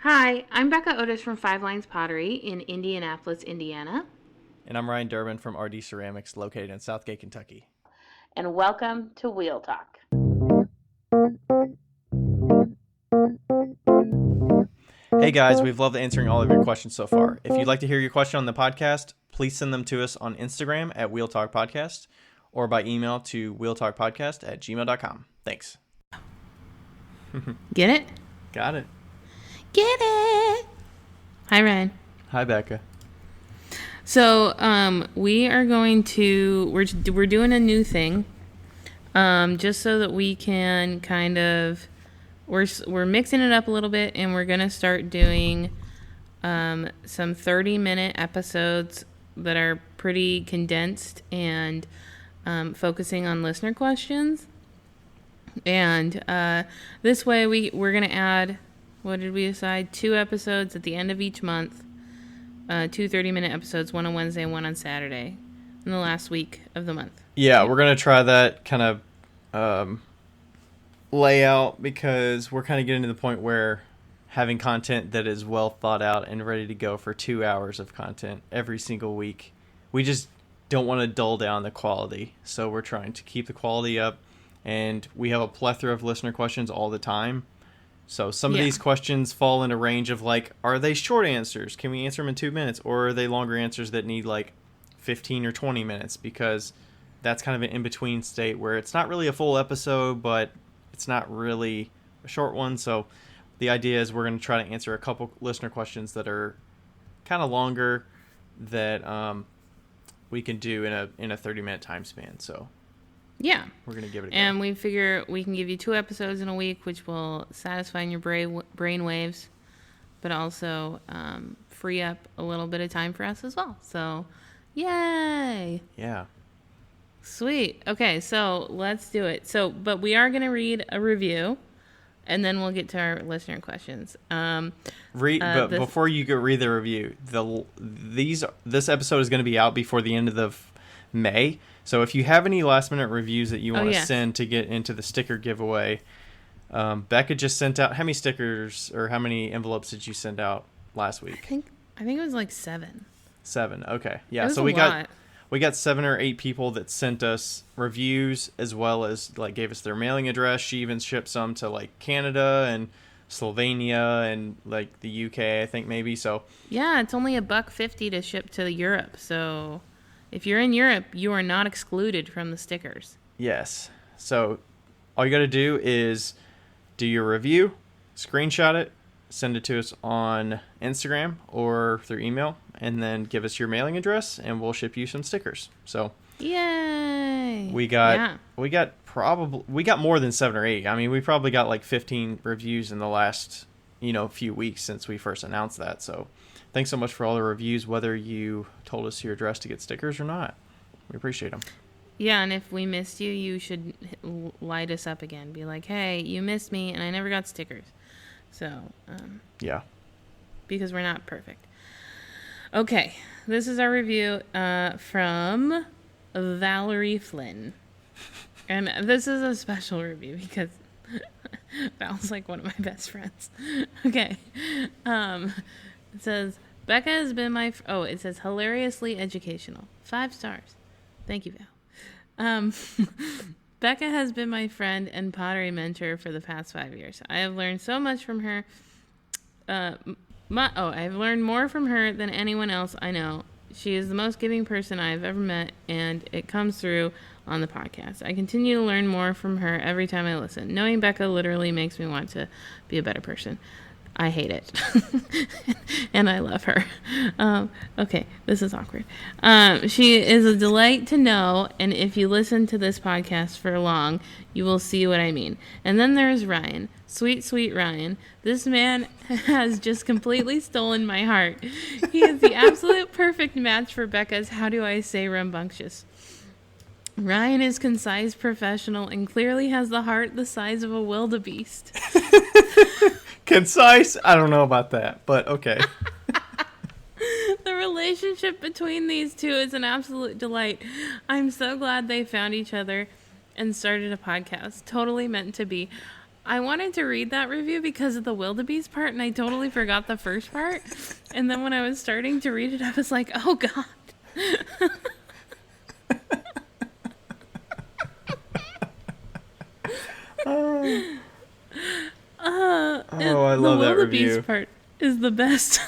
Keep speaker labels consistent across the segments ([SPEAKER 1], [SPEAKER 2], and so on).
[SPEAKER 1] Hi, I'm Becca Otis from Five Lines Pottery in Indianapolis, Indiana.
[SPEAKER 2] And I'm Ryan Durbin from RD Ceramics, located in Southgate, Kentucky.
[SPEAKER 1] And welcome to Wheel Talk.
[SPEAKER 2] Hey guys, we've loved answering all of your questions so far. If you'd like to hear your question on the podcast, please send them to us on Instagram at Wheel Talk Podcast or by email to wheeltalkpodcast@gmail.com. Thanks.
[SPEAKER 1] Get it?
[SPEAKER 2] Got it.
[SPEAKER 1] Get it! Hi, Ryan.
[SPEAKER 2] Hi, Becca.
[SPEAKER 1] So, we are going to, we're doing a new thing, just so that we can kind of, we're mixing it up a little bit, and we're going to start doing some 30-minute episodes that are pretty condensed and focusing on listener questions. And this way we're going to add, what did we decide? 2 episodes at the end of each month. 2 30-minute episodes, one on Wednesday and one on Saturday in the last week of the month.
[SPEAKER 2] Yeah, we're going to try that kind of layout because we're kind of getting to the point where having content that is well thought out and ready to go for 2 hours of content every single week, we just don't want to dull down the quality. So we're trying to keep the quality up, and we have a plethora of listener questions all the time. So some of these questions fall in a range of like, are they short answers? Can we answer them in 2 minutes? Or are they longer answers that need like 15 or 20 minutes? Because that's kind of an in-between state where it's not really a full episode, but it's not really a short one. So the idea is we're going to try to answer a couple listener questions that are kind of longer that we can do in a 30-minute time span. So
[SPEAKER 1] yeah,
[SPEAKER 2] we're going to give it a go.
[SPEAKER 1] And we figure we can give you 2 episodes in a week, which will satisfy your brain waves, but also free up a little bit of time for us as well. So, yay!
[SPEAKER 2] Yeah.
[SPEAKER 1] Sweet. Okay, so let's do it. So, but we are going to read a review, and then we'll get to our listener questions.
[SPEAKER 2] Before you go read the review, this episode is going to be out before the end of the May. So if you have any last minute reviews that you want to send to get into the sticker giveaway, Becca just sent out, how many stickers or how many envelopes did you send out last week?
[SPEAKER 1] I think it was like 7.
[SPEAKER 2] 7. Okay. Yeah.
[SPEAKER 1] So
[SPEAKER 2] we got 7 or 8 people that sent us reviews as well as like gave us their mailing address. She even shipped some to like Canada and Slovenia and like the UK, I think maybe. So
[SPEAKER 1] yeah, it's only $1.50 to ship to Europe. So if you're in Europe, you are not excluded from the stickers.
[SPEAKER 2] Yes. So all you got to do is do your review, screenshot it, send it to us on Instagram or through email, and then give us your mailing address, and we'll ship you some stickers. So
[SPEAKER 1] yay!
[SPEAKER 2] We got more than 7 or 8. I mean, we probably got like 15 reviews in the last few weeks since we first announced that. So thanks so much for all the reviews, whether you told us your address to get stickers or not. We appreciate them.
[SPEAKER 1] Yeah, and if we missed you, you should light us up again. Be like, hey, you missed me, and I never got stickers. So,
[SPEAKER 2] yeah.
[SPEAKER 1] Because we're not perfect. Okay, this is our review from Valerie Flynn. And this is a special review because Val's like one of my best friends. Okay. It says, Becca has been it says hilariously educational. 5 stars. Thank you, Val. Becca has been my friend and pottery mentor for the past 5 years. I have learned so much from her. I've learned more from her than anyone else I know. She is the most giving person I've ever met, and it comes through on the podcast. I continue to learn more from her every time I listen. Knowing Becca literally makes me want to be a better person. I hate it. And I love her. Okay, this is awkward. She is a delight to know, and if you listen to this podcast for long, you will see what I mean. And then there's Ryan. Sweet, sweet Ryan. This man has just completely stolen my heart. He is the absolute perfect match for Becca's How Do I Say Rambunctious. Ryan is concise, professional, and clearly has the heart the size of a wildebeest.
[SPEAKER 2] Concise? I don't know about that, but okay.
[SPEAKER 1] The relationship between these two is an absolute delight. I'm so glad they found each other and started a podcast. Totally meant to be. I wanted to read that review because of the wildebeest part, and I totally forgot the first part. And then when I was starting to read it, I was like, oh, God.
[SPEAKER 2] I love that review.
[SPEAKER 1] The wildebeest part is the best.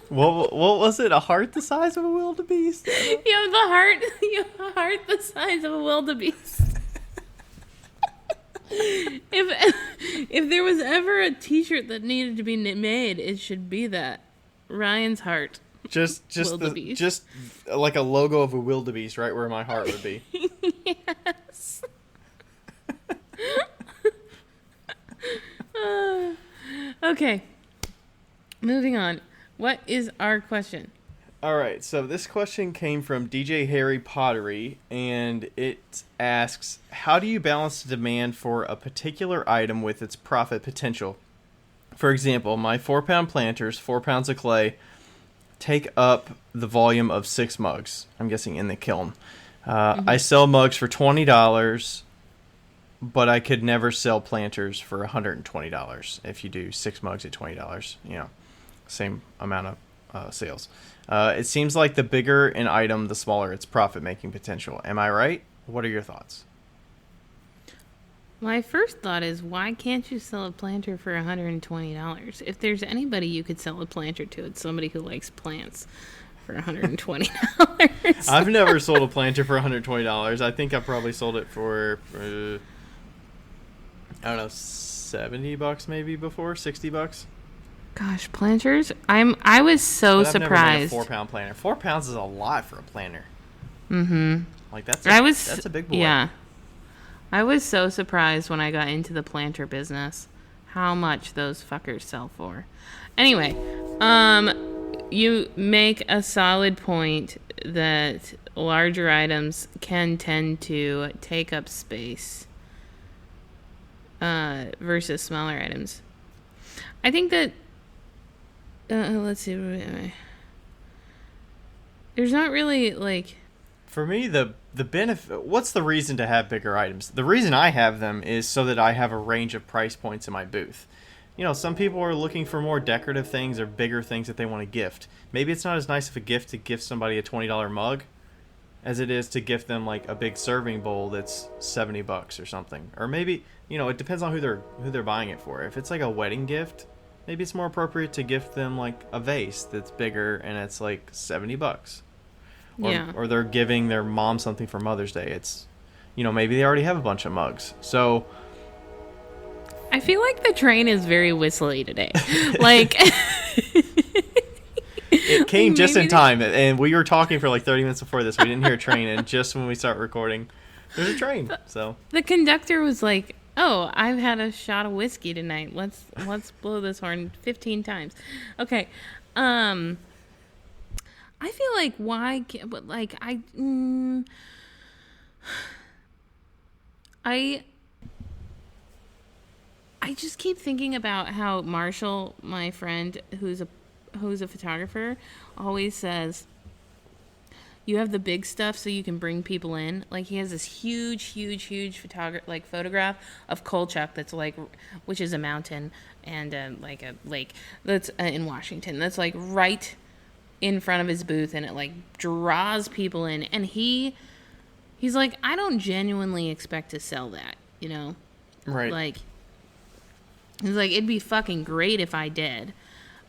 [SPEAKER 2] What was it? A heart the size of a wildebeest?
[SPEAKER 1] You have a heart the size of a wildebeest. If there was ever a T-shirt that needed to be made, it should be that Ryan's heart.
[SPEAKER 2] Just like a logo of a wildebeest, right where my heart would be.
[SPEAKER 1] Yes. Okay. Moving on. What is our question?
[SPEAKER 2] All right, so this question came from DJ Harry Pottery, and it asks, how do you balance the demand for a particular item with its profit potential? For example, my 4-pound planters, 4 pounds of clay, take up the volume of 6 mugs, I'm guessing in the kiln. I sell mugs for $20, but I could never sell planters for $120 if you do 6 mugs at $20, same amount of sales. It seems like the bigger an item, the smaller its profit-making potential. Am I right? What are your thoughts?
[SPEAKER 1] My first thought is, why can't you sell a planter for $120? If there's anybody you could sell a planter to, it's somebody who likes plants for $120.
[SPEAKER 2] I've never sold a planter for $120. I think I probably sold it for, I don't know, $70 maybe before, $60.
[SPEAKER 1] Gosh, planters! I was so surprised.
[SPEAKER 2] Never made a 4-pound planter. 4 pounds is a lot for a planter.
[SPEAKER 1] Mm-hmm.
[SPEAKER 2] Like that's a big boy.
[SPEAKER 1] Yeah. I was so surprised when I got into the planter business how much those fuckers sell for. Anyway, you make a solid point that larger items can tend to take up space versus smaller items. I think that let's see. There's not really like.
[SPEAKER 2] For me, the benefit. What's the reason to have bigger items? The reason I have them is so that I have a range of price points in my booth. Some people are looking for more decorative things or bigger things that they want to gift. Maybe it's not as nice of a gift to gift somebody a $20 mug as it is to gift them like a big serving bowl that's $70 or something. Or maybe it depends on who they're buying it for. If it's like a wedding gift, maybe it's more appropriate to gift them like a vase that's bigger and it's like $70. Or they're giving their mom something for Mother's Day. It's, maybe they already have a bunch of mugs. So
[SPEAKER 1] I feel like the train is very whistly today. Like
[SPEAKER 2] it came just in time, and we were talking for like 30 minutes before this. We didn't hear a train, and just when we start recording, there's a train. So
[SPEAKER 1] the conductor was like, "Oh, I've had a shot of whiskey tonight. Let's blow this horn 15 times." Okay. I feel like I just keep thinking about how Marshall, my friend, who's a photographer, always says, you have the big stuff so you can bring people in. Like, he has this huge photograph of Kolchak that's like, which is a mountain and like a lake that's in Washington. That's like right in front of his booth, and it like draws people in. And he's like, I don't genuinely expect to sell that,
[SPEAKER 2] Right.
[SPEAKER 1] Like, he's like, it'd be fucking great if I did,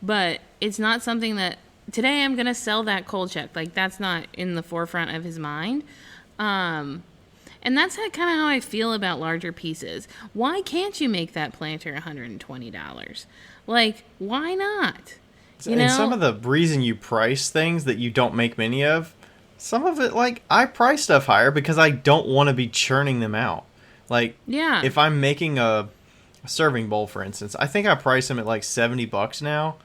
[SPEAKER 1] but it's not something that today I'm gonna sell that Kolchak. Like, that's not in the forefront of his mind. And that's kind of how I feel about larger pieces. Why can't you make that planter $120? Like, why not?
[SPEAKER 2] And some of the reason you price things that you don't make many of, some of it, like, I price stuff higher because I don't want to be churning them out. Like, if I'm making a serving bowl, for instance, I think I price them at like $70 now.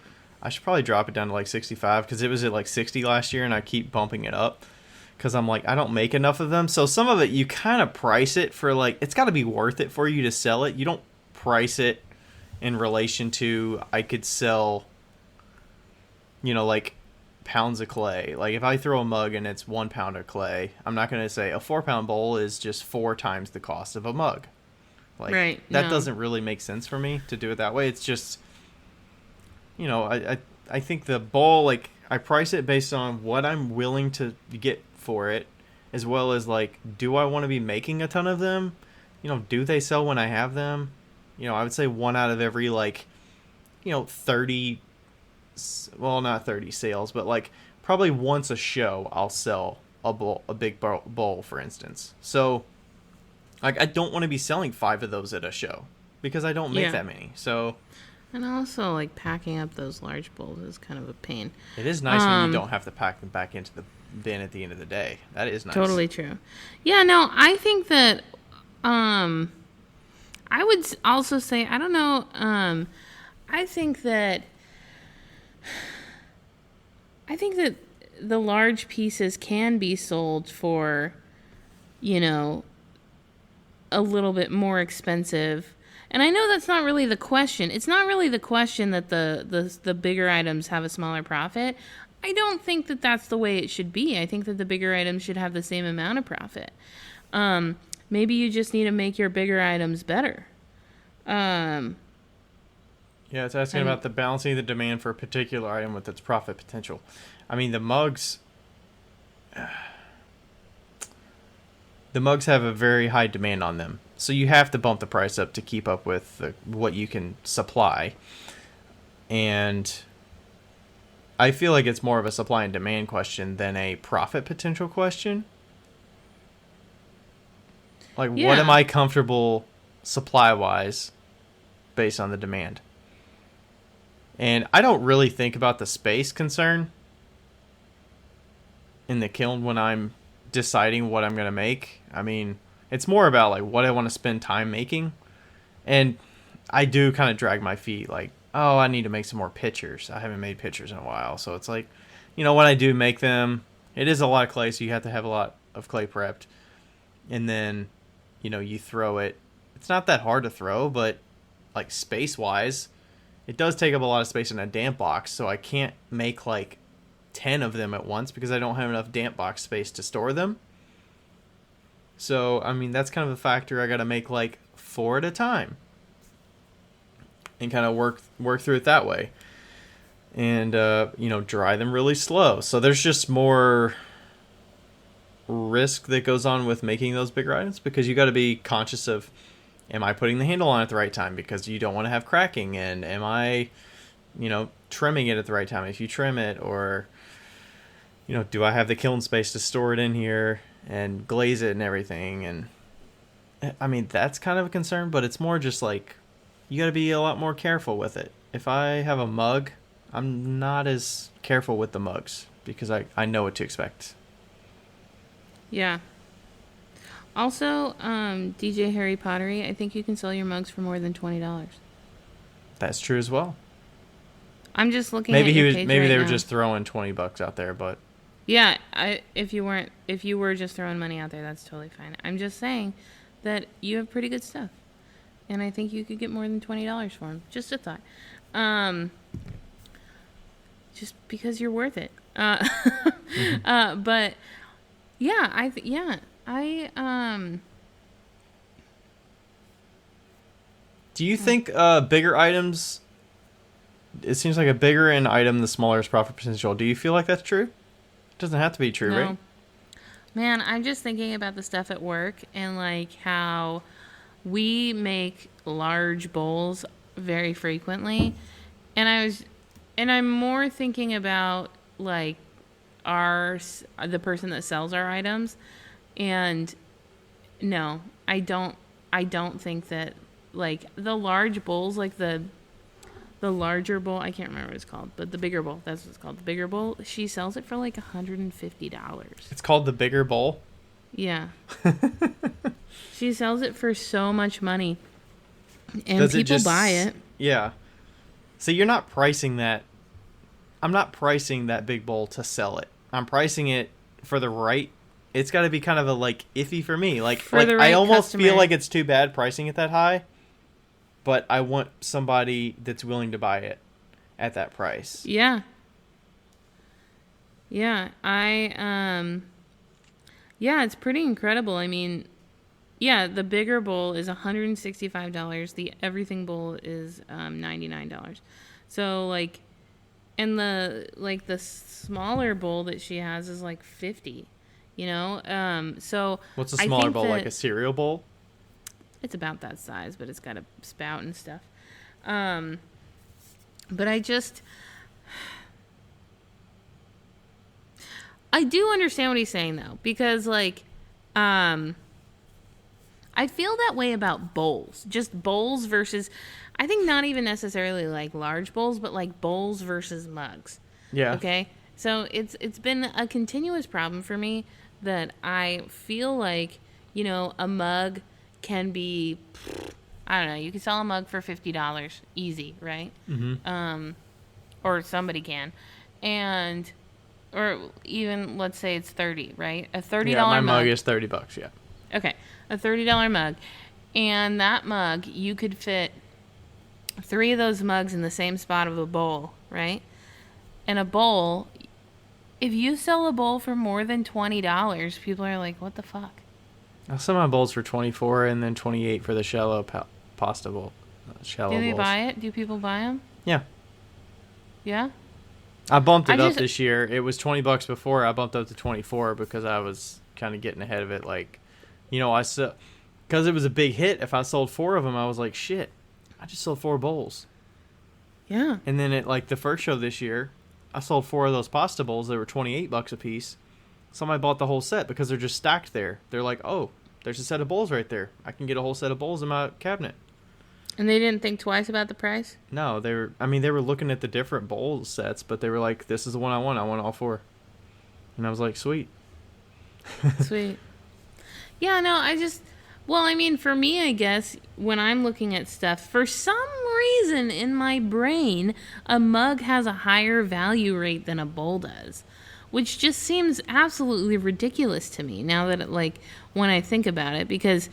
[SPEAKER 2] I should probably drop it down to like 65 because it was at like 60 last year, and I keep bumping it up because I'm like, I don't make enough of them. So some of it, you kind of price it for like, it's got to be worth it for you to sell it. You don't price it in relation to, I could sell, like pounds of clay. Like, if I throw a mug and it's 1 pound of clay, I'm not going to say a 4-pound bowl is just 4 times the cost of a mug. Like,
[SPEAKER 1] Right.
[SPEAKER 2] that
[SPEAKER 1] No.
[SPEAKER 2] doesn't really make sense for me to do it that way. It's just, I think the bowl, like, I price it based on what I'm willing to get for it, as well as, like, do I want to be making a ton of them? Do they sell when I have them? I would say one out of every, like, 30, well, not 30 sales, but, like, probably once a show I'll sell a big bowl, for instance. So, like, I don't want to be selling 5 of those at a show because I don't make
[SPEAKER 1] Yeah.
[SPEAKER 2] that many. So
[SPEAKER 1] And also, like, packing up those large bowls is kind of a pain.
[SPEAKER 2] it is nice when you don't have to pack them back into the bin at the end of the day. That is nice.
[SPEAKER 1] Totally true. Yeah, no, I think that I would also say, I don't know, I think that the large pieces can be sold for, a little bit more expensive. And I know that's not really the question. It's not really the question that the bigger items have a smaller profit. I don't think that that's the way it should be. I think that the bigger items should have the same amount of profit. Maybe you just need to make your bigger items better.
[SPEAKER 2] Yeah, it's asking about the balancing the demand for a particular item with its profit potential. I mean, the mugs have a very high demand on them. So you have to bump the price up to keep up with what you can supply. And I feel like it's more of a supply and demand question than a profit potential question. Like,
[SPEAKER 1] Yeah.
[SPEAKER 2] what am I comfortable supply-wise based on the demand? And I don't really think about the space concern in the kiln when I'm deciding what I'm going to make. I mean, it's more about, like, what I want to spend time making. And I do kind of drag my feet, like, oh, I need to make some more pictures. I haven't made pictures in a while. So it's like, when I do make them, it is a lot of clay, so you have to have a lot of clay prepped. And then, you throw it. It's not that hard to throw, but, like, space-wise, it does take up a lot of space in a damp box, so I can't make, like, 10 of them at once because I don't have enough damp box space to store them. So, I mean, that's kind of a factor. I got to make, like, 4 at a time and kind of work through it that way. And, dry them really slow. So there's just more risk that goes on with making those bigger items because you got to be conscious of, am I putting the handle on at the right time because you don't want to have cracking, and am I trimming it at the right time if you trim it, or do I have the kiln space to store it in here and glaze it and everything? And I mean, that's kind of a concern, but it's more just like you got to be a lot more careful with it. If I have a mug, I'm not as careful with the mugs because I know what to expect.
[SPEAKER 1] Yeah. Also, DJ Harry Pottery, I think you can sell your mugs for more than $20.
[SPEAKER 2] That's true as well.
[SPEAKER 1] I'm just looking at your page
[SPEAKER 2] maybe
[SPEAKER 1] right
[SPEAKER 2] they were
[SPEAKER 1] now.
[SPEAKER 2] just throwing $20 out there, but
[SPEAKER 1] Yeah, if you were just throwing money out there, that's totally fine. I'm just saying that you have pretty good stuff, and I think you could get more than $20 for them. Just a thought. Just because you're worth it. But yeah,
[SPEAKER 2] do you think bigger items? It seems like a bigger an item, the smaller its profit potential. Do you feel like that's true? It doesn't have to be true,
[SPEAKER 1] No.
[SPEAKER 2] right?
[SPEAKER 1] Man, I'm just thinking about the stuff at work and, like, how we make large bowls very frequently. And I'm more thinking about, like, the person that sells our items. And no, I don't think that, like, the large bowls, like the larger bowl, I can't remember what it's called, but the bigger bowl, that's what it's called. The bigger bowl, she sells it for like $150.
[SPEAKER 2] It's called the bigger bowl.
[SPEAKER 1] Yeah. She sells it for so much money. And
[SPEAKER 2] Does
[SPEAKER 1] people buy it.
[SPEAKER 2] Yeah. So you're not pricing that. I'm not pricing that big bowl to sell it. I'm pricing it for the right. It's got to be kind of a, like, iffy for me. Like
[SPEAKER 1] For the right
[SPEAKER 2] I almost
[SPEAKER 1] customer.
[SPEAKER 2] feel like it's too bad pricing it that high. But I want somebody that's willing to buy it at that price.
[SPEAKER 1] Yeah. Yeah, yeah, it's pretty incredible. I mean, Yeah, the bigger bowl is $165. The everything bowl is $99. So like, and the smaller bowl that she has is like 50. You know, so
[SPEAKER 2] What's a
[SPEAKER 1] I
[SPEAKER 2] smaller
[SPEAKER 1] think
[SPEAKER 2] bowl, like
[SPEAKER 1] that
[SPEAKER 2] a cereal bowl?
[SPEAKER 1] it's about that size, but it's got a spout and stuff. But I do understand what he's saying though, because like, I feel that way about bowls. Just bowls versus, I think not even necessarily like large bowls, but like bowls versus mugs.
[SPEAKER 2] Yeah.
[SPEAKER 1] Okay? So it's been a continuous problem for me that I feel like, you know, a mug can be, I don't know, you can sell a mug for $50 easy, right?
[SPEAKER 2] Mm-hmm.
[SPEAKER 1] Or somebody can. And or even let's say it's 30, right? A $30
[SPEAKER 2] Yeah, my
[SPEAKER 1] mug
[SPEAKER 2] mug is $30. Yeah.
[SPEAKER 1] Okay, a $30 mug. And that mug, you could fit 3 of those mugs in the same spot of a bowl, right? And a bowl, if you sell a bowl for more than $20, people are like, what the fuck?
[SPEAKER 2] I sell my bowls for 24 and then 28 for the shallow pasta bowl. Shallow
[SPEAKER 1] Do they
[SPEAKER 2] bowls.
[SPEAKER 1] buy it? Do people buy them?
[SPEAKER 2] Yeah.
[SPEAKER 1] Yeah?
[SPEAKER 2] I bumped it up this year. It was $20 before. I bumped up to 24 because I was kind of getting ahead of it. Like, you know, because it was a big hit. If I sold 4 of them, I was like, shit, I just sold 4 bowls.
[SPEAKER 1] Yeah.
[SPEAKER 2] And then at like the first show this year, I sold 4 of those pasta bowls. They were $28 a piece. Somebody bought the whole set because they're just stacked there. They're like, oh, there's a set of bowls right there. I can get a whole set of bowls in my cabinet.
[SPEAKER 1] And they didn't think twice about the price?
[SPEAKER 2] No, they were looking at the different bowl sets, but they were like, this is the one I want. I want all 4. And I was like, sweet.
[SPEAKER 1] Sweet. Yeah, no, well, I mean, for me, I guess, when I'm looking at stuff, for some reason in my brain, a mug has a higher value rate than a bowl does, which just seems absolutely ridiculous to me now that, when I think about it, because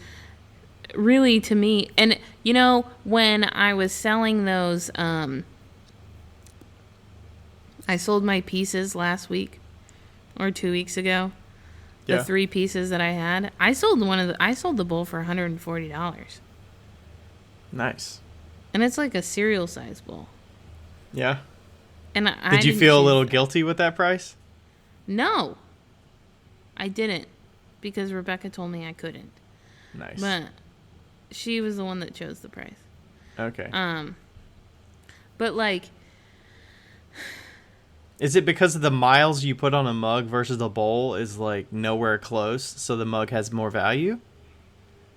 [SPEAKER 1] really to me, and, you know, when I was selling those, I sold my pieces last week or 2 weeks ago. The 3 pieces that I had, I sold the bowl for $140.
[SPEAKER 2] Nice.
[SPEAKER 1] And it's like a cereal size bowl.
[SPEAKER 2] Yeah.
[SPEAKER 1] And
[SPEAKER 2] Did you feel a little guilty with that price?
[SPEAKER 1] No. I didn't, because Rebecca told me I couldn't.
[SPEAKER 2] Nice.
[SPEAKER 1] But she was the one that chose the price.
[SPEAKER 2] Okay.
[SPEAKER 1] But like,
[SPEAKER 2] is it because of the miles you put on a mug versus a bowl is like nowhere close, so the mug has more value?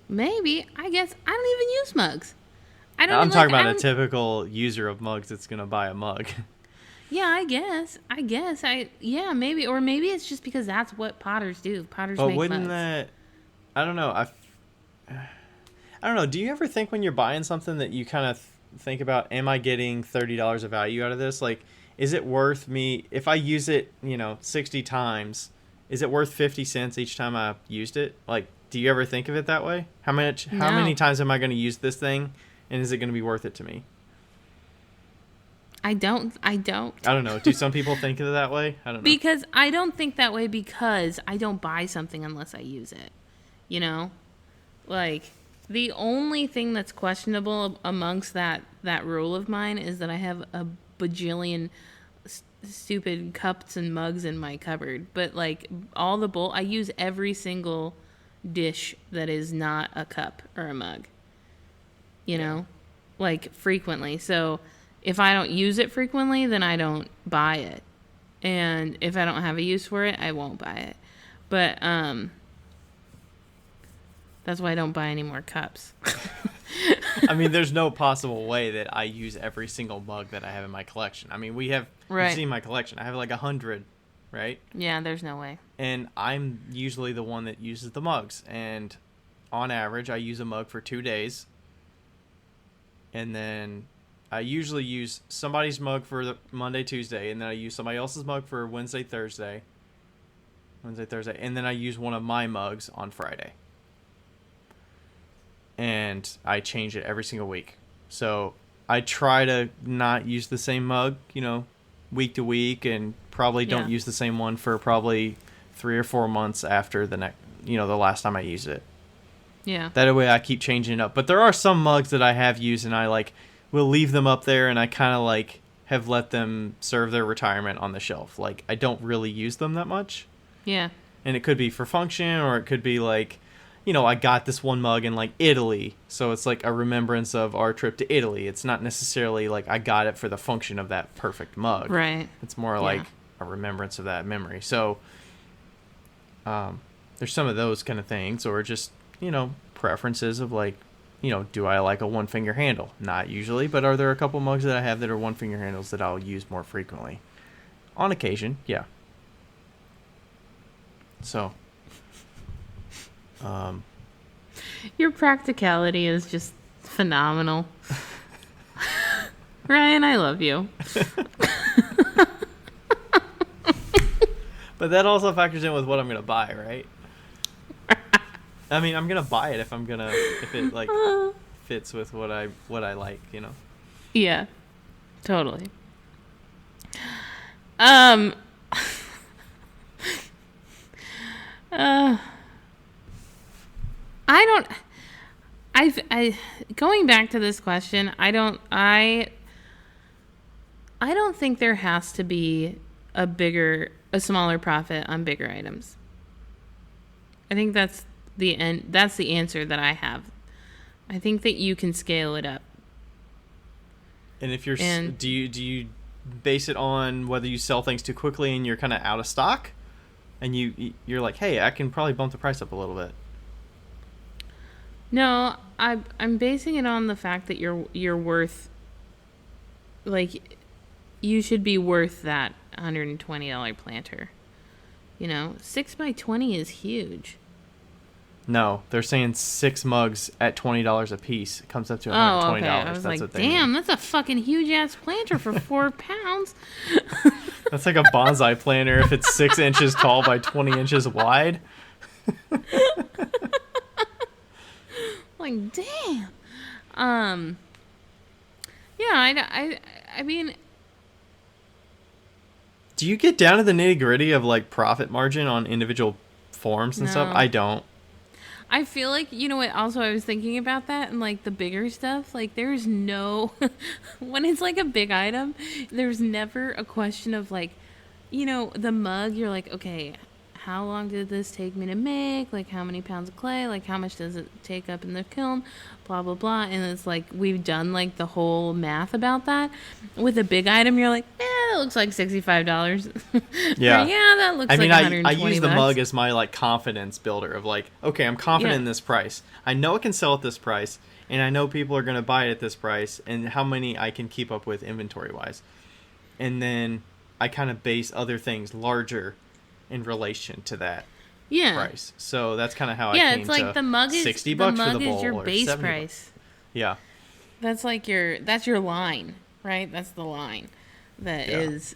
[SPEAKER 1] Maybe. I guess I don't even use mugs.
[SPEAKER 2] I'm talking about a typical user of mugs that's gonna buy a mug.
[SPEAKER 1] Yeah, I guess. Yeah, maybe, or maybe it's just because that's what potters do. Potters make
[SPEAKER 2] wouldn't
[SPEAKER 1] mugs.
[SPEAKER 2] that? I don't know. I don't know. Do you ever think when you're buying something that you kind of think about, am I getting $30 of value out of this? Like, is it worth me, if I use it, 60 times, is it worth 50 cents each time I used it? Like, do you ever think of it that way? How many times am I going to use this thing, and is it going to be worth it to me?
[SPEAKER 1] I don't.
[SPEAKER 2] I don't know. Do some people think of it that way? I don't know.
[SPEAKER 1] Because I don't think that way because I don't buy something unless I use it. You know? Like, the only thing that's questionable amongst that rule of mine is that I have a bajillion stupid cups and mugs in my cupboard. But, like, I use every single dish that is not a cup or a mug. You know? Like, frequently. So if I don't use it frequently, then I don't buy it. And if I don't have a use for it, I won't buy it. But that's why I don't buy any more cups.
[SPEAKER 2] I mean, there's no possible way that I use every single mug that I have in my collection. I mean, you've seen my collection. I have like 100, right?
[SPEAKER 1] Yeah, there's no way.
[SPEAKER 2] And I'm usually the one that uses the mugs. And on average, I use a mug for 2 days. And then I usually use somebody's mug for the Monday, Tuesday, and then I use somebody else's mug for Wednesday, Thursday. And then I use one of my mugs on Friday. And I change it every single week. So I try to not use the same mug, week to week, and probably don't use the same one for probably 3 or 4 months after the last time I used it.
[SPEAKER 1] Yeah.
[SPEAKER 2] That way I keep changing it up. But there are some mugs that I have used and I like will leave them up there and I kind of like have let them serve their retirement on the shelf. Like I don't really use them that much.
[SPEAKER 1] Yeah.
[SPEAKER 2] And it could be for function or it could be like, you know, I got this one mug in like Italy. So it's like a remembrance of our trip to Italy. It's not necessarily like I got it for the function of that perfect mug.
[SPEAKER 1] Right.
[SPEAKER 2] It's more like a remembrance of that memory. So there's some of those kind of things or just, you know, preferences of like, you know, do I like a one finger handle? Not usually, but are there a couple mugs that I have that are one finger handles that I'll use more frequently? On occasion, yeah. So,
[SPEAKER 1] your practicality is just phenomenal. Ryan, I love you.
[SPEAKER 2] But that also factors in with what I'm gonna buy, right? I mean, I'm gonna buy it if it like fits with what I like, you know.
[SPEAKER 1] Yeah, totally. I don't. Going back to this question, I don't think there has to be a smaller profit on bigger items. I think that's the answer that I have. I think that you can scale it up.
[SPEAKER 2] And if do you base it on whether you sell things too quickly and you're kind of out of stock, and you're like, hey, I can probably bump the price up a little bit?
[SPEAKER 1] No, I'm basing it on the fact that you're worth, like, you should be worth that $120 planter. You know, 6x20 is huge.
[SPEAKER 2] No, they're saying 6 mugs at $20 a piece. It comes up to $120.
[SPEAKER 1] Oh, okay. I was like, damn, that's a fucking huge ass planter for 4 pounds.
[SPEAKER 2] That's like a bonsai planter if it's 6 inches tall by 20 inches wide.
[SPEAKER 1] Like, damn. Yeah, I mean,
[SPEAKER 2] do you get down to the nitty gritty of like profit margin on individual forms and stuff? I don't.
[SPEAKER 1] I feel like, you know what, also I was thinking about that and like the bigger stuff, like there's no, when it's like a big item, there's never a question of like, you know, the mug, you're like, okay, how long did this take me to make? Like how many pounds of clay? Like how much does it take up in the kiln? Blah, blah, blah. And it's like, we've done like the whole math about that. With a big item, you're like, it looks like $65.
[SPEAKER 2] Yeah.
[SPEAKER 1] Yeah, that looks like $120.
[SPEAKER 2] I use the mug as my like confidence builder of like, okay, I'm confident in this price. I know it can sell at this price, and I know people are going to buy it at this price, and how many I can keep up with inventory wise. And then I kind of base other things larger in relation to that price. So that's kind of how I came
[SPEAKER 1] it's like
[SPEAKER 2] to
[SPEAKER 1] the mug is
[SPEAKER 2] $60
[SPEAKER 1] the
[SPEAKER 2] for
[SPEAKER 1] mug
[SPEAKER 2] the bowl
[SPEAKER 1] is your
[SPEAKER 2] or
[SPEAKER 1] base
[SPEAKER 2] $70.
[SPEAKER 1] price.
[SPEAKER 2] Yeah.
[SPEAKER 1] That's like that's your line, right? That's the line that is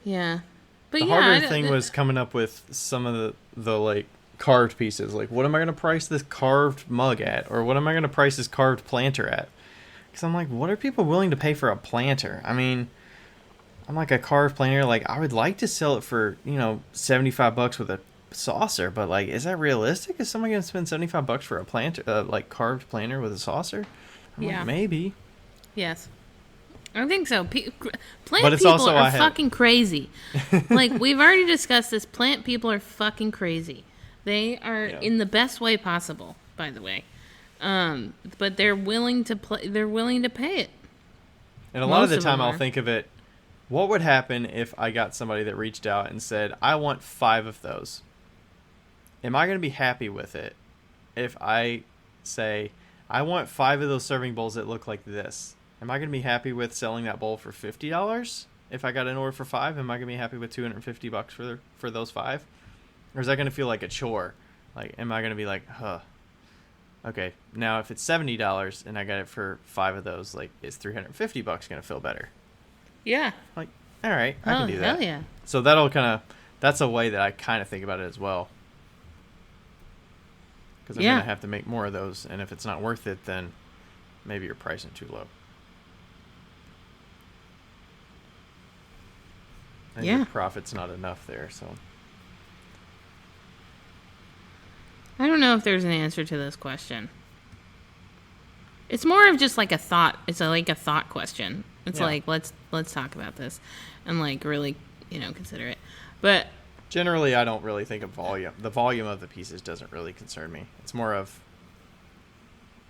[SPEAKER 1] yeah. But
[SPEAKER 2] the harder thing was coming up with some of the like carved pieces. Like, what am I going to price this carved mug at? Or what am I going to price this carved planter at? Because I'm like, what are people willing to pay for a planter? I mean, I'm like a carved planter. Like, I would like to sell it for, you know, $75 with a saucer. But, like, is that realistic? Is someone going to spend $75 for a planter, like, carved planter with a saucer? I'm like, maybe.
[SPEAKER 1] Yes. I think so. Plant
[SPEAKER 2] but
[SPEAKER 1] people are fucking crazy. Like, we've already discussed this. Plant people are fucking crazy. They are in the best way possible, by the way. But they're willing to they're willing to pay it.
[SPEAKER 2] And a lot of the time I'll think of it, what would happen if I got somebody that reached out and said, I want 5 of those? Am I going to be happy with it if I say, I want 5 of those serving bowls that look like this? Am I going to be happy with selling that bowl for $50? If I got an order for 5, am I going to be happy with $250 for those 5? Or is that going to feel like a chore? Like, am I going to be like, okay, now if it's $70 and I got it for 5 of those, like, is $350 going to feel better?
[SPEAKER 1] Yeah.
[SPEAKER 2] Like, all right, I can do that.
[SPEAKER 1] Hell yeah.
[SPEAKER 2] So that's a way that I kind of think about it as well. Because I'm going to have to make more of those, and if it's not worth it, then maybe you're pricing too low. And your profit's not enough there, so.
[SPEAKER 1] I don't know if there's an answer to this question. It's more of just like a thought. It's like a thought question. It's like let's talk about this, and like really, consider it. But
[SPEAKER 2] generally, I don't really think of volume. The volume of the pieces doesn't really concern me. It's more of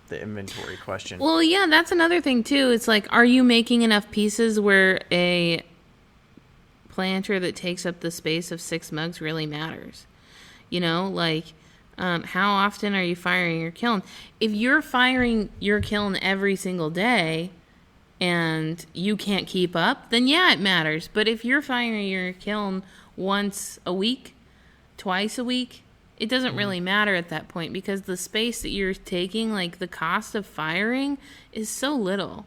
[SPEAKER 2] the inventory question.
[SPEAKER 1] Well, yeah, that's another thing too. It's like, are you making enough pieces where a planter that takes up the space of 6 mugs really matters? How often are you firing your kiln? If you're firing your kiln every single day and you can't keep up, then yeah, it matters. But if you're firing your kiln once a week, twice a week, it doesn't really matter at that point, because the space that you're taking, like the cost of firing, is so little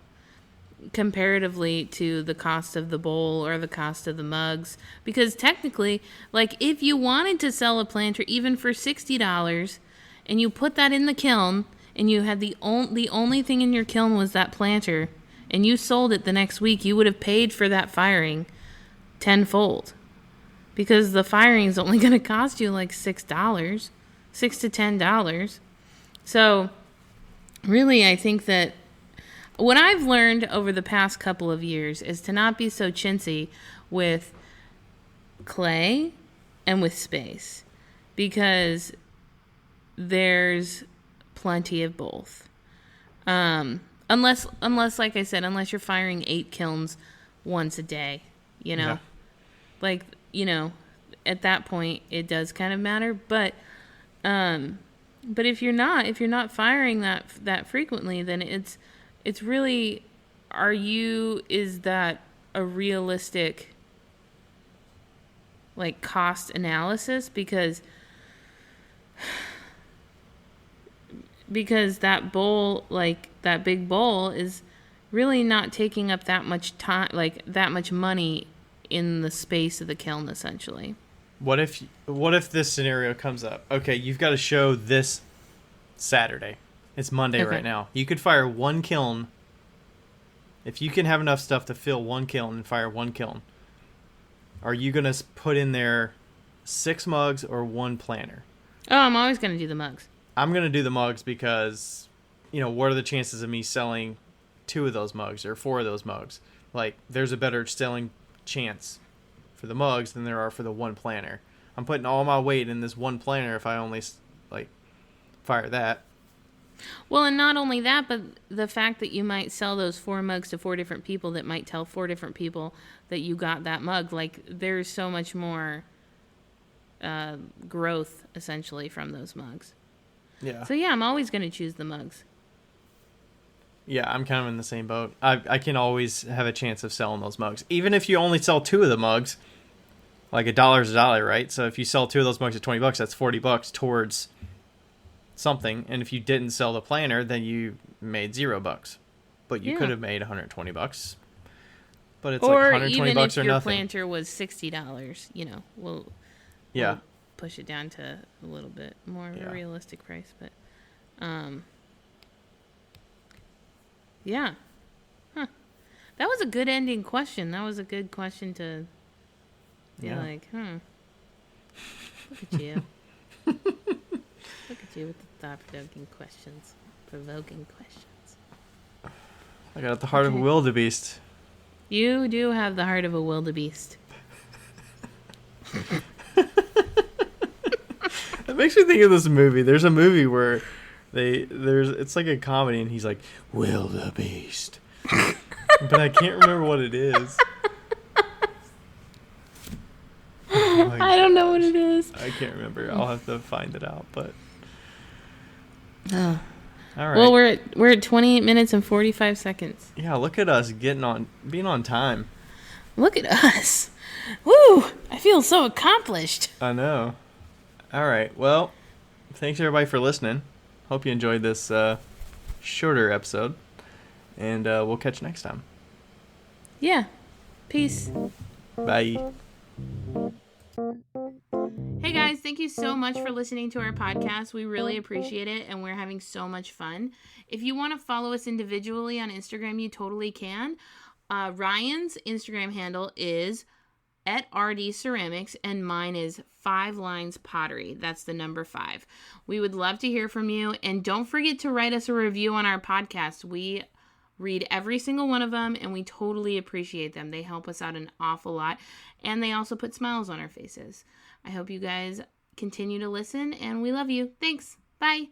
[SPEAKER 1] comparatively to the cost of the bowl or the cost of the mugs. Because technically, like if you wanted to sell a planter even for $60 and you put that in the kiln and you had the only thing in your kiln was that planter and you sold it the next week, you would have paid for that firing tenfold. Because the firing is only going to cost you like $6 to $10. So really, I think that what I've learned over the past couple of years is to not be so chintzy with clay and with space, because there's plenty of both. Unless, like I said, unless you're firing 8 kilns once a day,
[SPEAKER 2] Yeah.
[SPEAKER 1] like, at that point it does kind of matter. But if you're not firing that frequently, then it's really, is that a realistic like cost analysis? Because that bowl, like that big bowl, is really not taking up that much time, like that much money in the space of the kiln, essentially.
[SPEAKER 2] What if this scenario comes up? Okay, you've got a show this Saturday. It's Monday right now. You could fire 1 kiln. If you can have enough stuff to fill 1 kiln and fire 1 kiln, are you going to put in there 6 mugs or 1 planter?
[SPEAKER 1] Oh, I'm always going to do the mugs.
[SPEAKER 2] I'm going to do the mugs because, what are the chances of me selling 2 of those mugs or 4 of those mugs? Like, there's a better selling chance for the mugs than there are for the 1 planter. I'm putting all my weight in this 1 planter if I only fire that.
[SPEAKER 1] Well, and not only that, but the fact that you might sell those 4 mugs to 4 different people that might tell 4 different people that you got that mug. Like, there's so much more growth essentially from those mugs.
[SPEAKER 2] Yeah.
[SPEAKER 1] So yeah, I'm always going to choose the mugs.
[SPEAKER 2] Yeah, I'm kind of in the same boat. I can always have a chance of selling those mugs. Even if you only sell 2 of the mugs, like $1 is $1, right? So if you sell 2 of those mugs at $20, that's $40 towards something. And if you didn't sell the planter, then you made $0. But you could have made $120. But it's
[SPEAKER 1] or
[SPEAKER 2] like $120
[SPEAKER 1] even if
[SPEAKER 2] or
[SPEAKER 1] your
[SPEAKER 2] nothing.
[SPEAKER 1] planter was $60, we'll push it down to a little bit more of a realistic price. But yeah. Huh. That was a good ending question. That was a good question to be like, look at you. Look at you with the thought-provoking questions. Provoking questions.
[SPEAKER 2] I got the heart of a wildebeest.
[SPEAKER 1] You do have the heart of a wildebeest.
[SPEAKER 2] That makes me think of this movie. There's a movie where it's like a comedy and he's like, wildebeest. But I can't remember what it is.
[SPEAKER 1] I don't know what it is.
[SPEAKER 2] I can't remember. I'll have to find it out, but
[SPEAKER 1] oh.
[SPEAKER 2] All right.
[SPEAKER 1] Well, we're at 28 minutes and 45 seconds.
[SPEAKER 2] Yeah, look at us being on time.
[SPEAKER 1] Look at us. Woo! I feel so accomplished.
[SPEAKER 2] I know. All right. Well, thanks everybody for listening. Hope you enjoyed this shorter episode, and we'll catch you next time.
[SPEAKER 1] Yeah. Peace.
[SPEAKER 2] Bye.
[SPEAKER 1] Hey guys, thank you so much for listening to our podcast. We really appreciate it, and we're having so much fun. If you want to follow us individually on Instagram, you totally can. Ryan's Instagram handle is at RD Ceramics, and mine is 5 Lines Pottery. That's the number 5. We would love to hear from you, and don't forget to write us a review on our podcast. We read every single one of them, and we totally appreciate them. They help us out an awful lot, and they also put smiles on our faces. I hope you guys continue to listen, and we love you. Thanks. Bye.